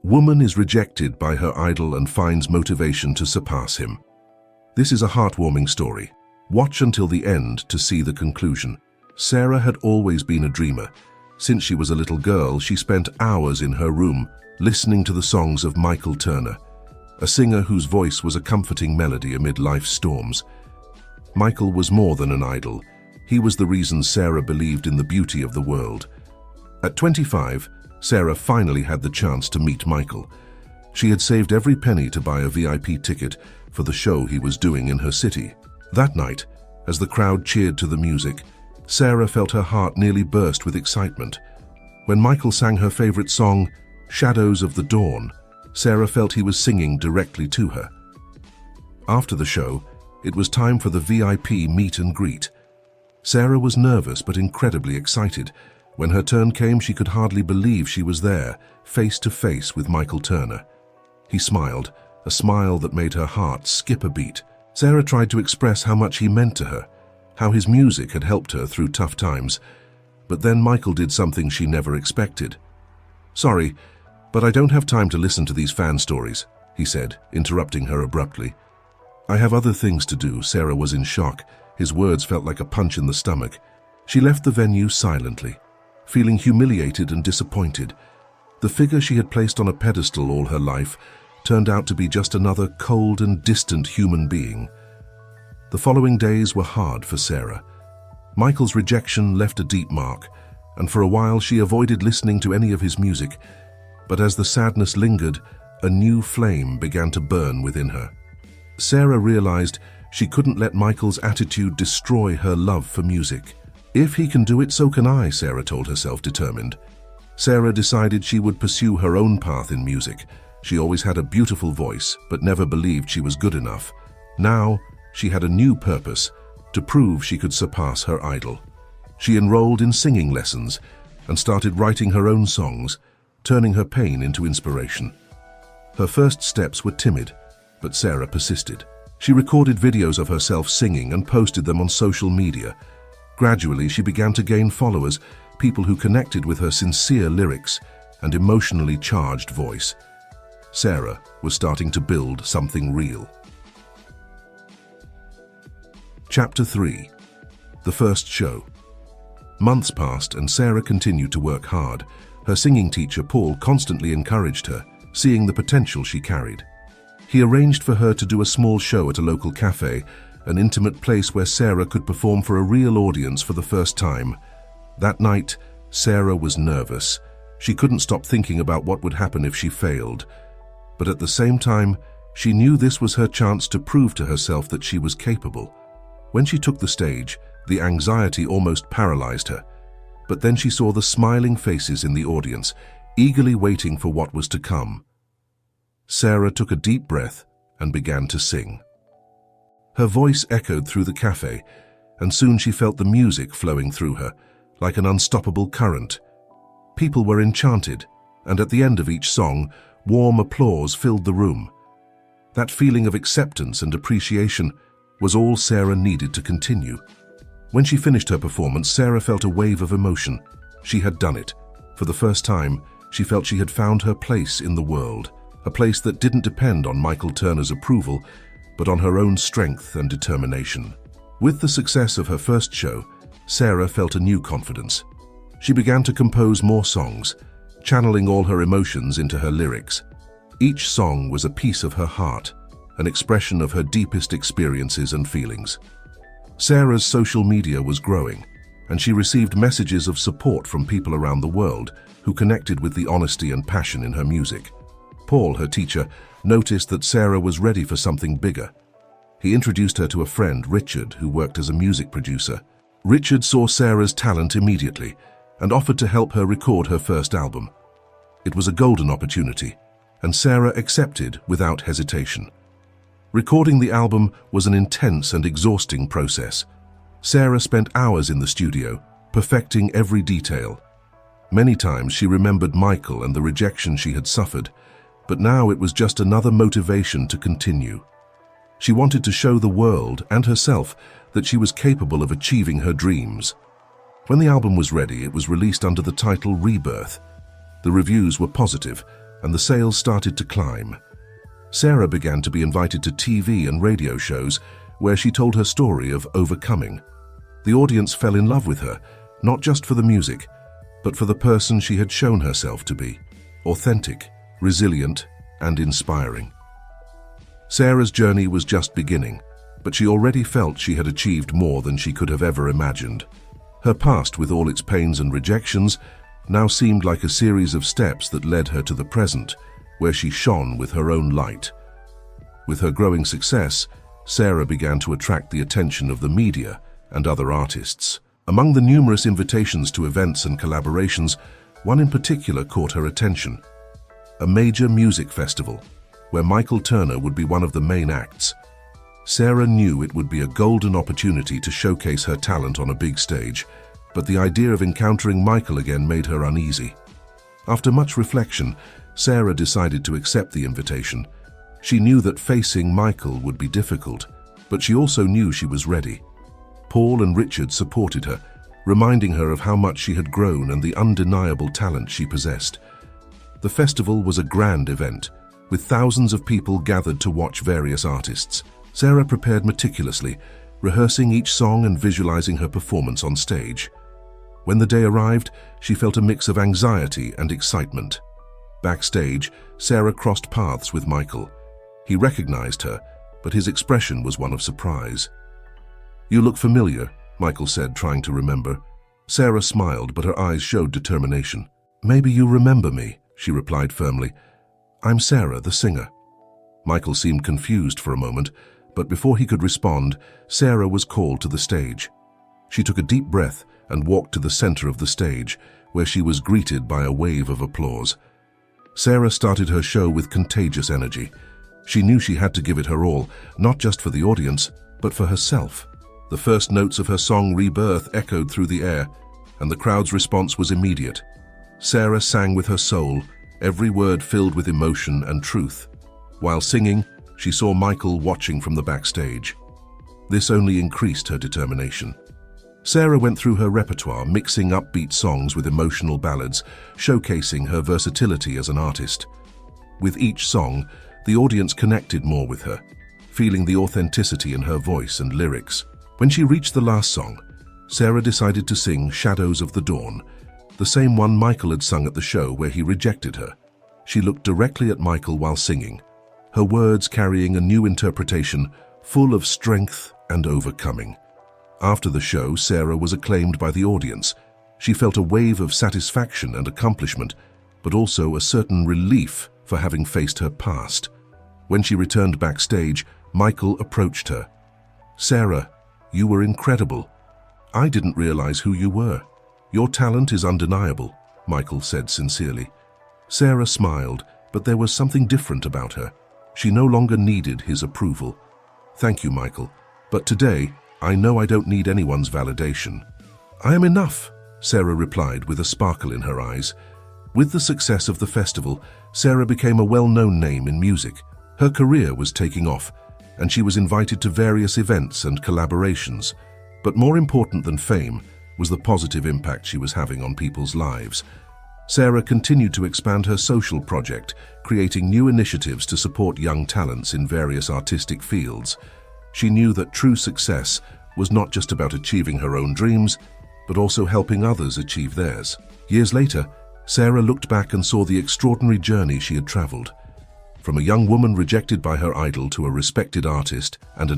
Woman is rejected by her idol and finds motivation to surpass him. This is a heartwarming story. Watch until the end to see the conclusion. Sarah had always been a dreamer. Since she was a little girl, she spent hours in her room listening to the songs of Michael Turner, a singer whose voice was a comforting melody amid life's storms. Michael was more than an idol. He was the reason Sarah believed in the beauty of the world. At 25, Sarah finally had the chance to meet Michael. She had saved every penny to buy a VIP ticket for the show he was doing in her city. That night, as the crowd cheered to the music, Sarah felt her heart nearly burst with excitement. When Michael sang her favorite song, Shadows of the Dawn, Sarah felt he was singing directly to her. After the show, it was time for the VIP meet and greet. Sarah was nervous but incredibly excited. When her turn came, she could hardly believe she was there, face to face with Michael Turner. He smiled, a smile that made her heart skip a beat. Sarah tried to express how much he meant to her, how his music had helped her through tough times. But then Michael did something she never expected. "Sorry, but I don't have time to listen to these fan stories," he said, interrupting her abruptly. "I have other things to do." Sarah was in shock. His words felt like a punch in the stomach. She left the venue silently, feeling humiliated and disappointed. The figure she had placed on a pedestal all her life turned out to be just another cold and distant human being. The following days were hard for Sarah. Michael's rejection left a deep mark, and for a while she avoided listening to any of his music. But as the sadness lingered, a new flame began to burn within her. Sarah realized she couldn't let Michael's attitude destroy her love for music. "If he can do it, so can I," Sarah told herself, determined. Sarah decided she would pursue her own path in music. She always had a beautiful voice, but never believed she was good enough. Now, she had a new purpose, to prove she could surpass her idol. She enrolled in singing lessons and started writing her own songs, turning her pain into inspiration. Her first steps were timid, but Sarah persisted. She recorded videos of herself singing and posted them on social media. Gradually, she began to gain followers, people who connected with her sincere lyrics and emotionally charged voice. Sarah was starting to build something real. Chapter 3. The First Show. Months passed and Sarah continued to work hard. Her singing teacher, Paul, constantly encouraged her, seeing the potential she carried. He arranged for her to do a small show at a local cafe, an intimate place where Sarah could perform for a real audience for the first time. That night, Sarah was nervous. She couldn't stop thinking about what would happen if she failed. But at the same time, she knew this was her chance to prove to herself that she was capable. When she took the stage, the anxiety almost paralyzed her. But then she saw the smiling faces in the audience, eagerly waiting for what was to come. Sarah took a deep breath and began to sing. Her voice echoed through the cafe, and soon she felt the music flowing through her, like an unstoppable current. People were enchanted, and at the end of each song, warm applause filled the room. That feeling of acceptance and appreciation was all Sarah needed to continue. When she finished her performance, Sarah felt a wave of emotion. She had done it. For the first time, she felt she had found her place in the world, a place that didn't depend on Michael Turner's approval, but on her own strength and determination. With the success of her first show, Sarah felt a new confidence. She began to compose more songs, channeling all her emotions into her lyrics. Each song was a piece of her heart, an expression of her deepest experiences and feelings. Sarah's social media was growing, and she received messages of support from people around the world who connected with the honesty and passion in her music. Paul, her teacher, noticed that Sarah was ready for something bigger. He introduced her to a friend, Richard, who worked as a music producer. Richard saw Sarah's talent immediately and offered to help her record her first album. It was a golden opportunity, and Sarah accepted without hesitation. Recording the album was an intense and exhausting process. Sarah spent hours in the studio, perfecting every detail. Many times she remembered Michael and the rejection she had suffered, but now it was just another motivation to continue. She wanted to show the world and herself that she was capable of achieving her dreams. When the album was ready, it was released under the title Rebirth. The reviews were positive, and the sales started to climb. Sarah began to be invited to TV and radio shows where she told her story of overcoming. The audience fell in love with her, not just for the music, but for the person she had shown herself to be: authentic, resilient, and inspiring. Sarah's journey was just beginning, but she already felt she had achieved more than she could have ever imagined. Her past, with all its pains and rejections, now seemed like a series of steps that led her to the present, where she shone with her own light. With her growing success, Sarah began to attract the attention of the media and other artists. Among the numerous invitations to events and collaborations, one in particular caught her attention: a major music festival, where Michael Turner would be one of the main acts. Sarah knew it would be a golden opportunity to showcase her talent on a big stage, but the idea of encountering Michael again made her uneasy. After much reflection, Sarah decided to accept the invitation. She knew that facing Michael would be difficult, but she also knew she was ready. Paul and Richard supported her, reminding her of how much she had grown and the undeniable talent she possessed. The festival was a grand event, with thousands of people gathered to watch various artists. Sarah prepared meticulously, rehearsing each song and visualizing her performance on stage. When the day arrived, she felt a mix of anxiety and excitement. Backstage, Sarah crossed paths with Michael. He recognized her, but his expression was one of surprise. "You look familiar," Michael said, trying to remember. Sarah smiled, but her eyes showed determination. "Maybe you remember me," she replied firmly. "I'm Sarah, the singer." Michael seemed confused for a moment, but before he could respond, Sarah was called to the stage. She took a deep breath and walked to the center of the stage, where she was greeted by a wave of applause. Sarah started her show with contagious energy. She knew she had to give it her all, not just for the audience, but for herself. The first notes of her song Rebirth echoed through the air, and the crowd's response was immediate. Sarah sang with her soul, every word filled with emotion and truth. While singing, she saw Michael watching from the backstage. This only increased her determination. Sarah went through her repertoire, mixing upbeat songs with emotional ballads, showcasing her versatility as an artist. With each song, the audience connected more with her, feeling the authenticity in her voice and lyrics. When she reached the last song, Sarah decided to sing Shadows of the Dawn, the same one Michael had sung at the show where he rejected her. She looked directly at Michael while singing, her words carrying a new interpretation, full of strength and overcoming. After the show, Sarah was acclaimed by the audience. She felt a wave of satisfaction and accomplishment, but also a certain relief for having faced her past. When she returned backstage, Michael approached her. "Sarah, you were incredible. I didn't realize who you were. Your talent is undeniable," Michael said sincerely. Sarah smiled, but there was something different about her. She no longer needed his approval. "Thank you, Michael, but today, I know I don't need anyone's validation." "I am enough," Sarah replied with a sparkle in her eyes. With the success of the festival, Sarah became a well-known name in music. Her career was taking off, and she was invited to various events and collaborations. But more important than fame was the positive impact she was having on people's lives. Sarah continued to expand her social project, creating new initiatives to support young talents in various artistic fields. She knew that true success was not just about achieving her own dreams, but also helping others achieve theirs. Years later, Sarah looked back and saw the extraordinary journey she had traveled. From a young woman rejected by her idol to a respected artist and an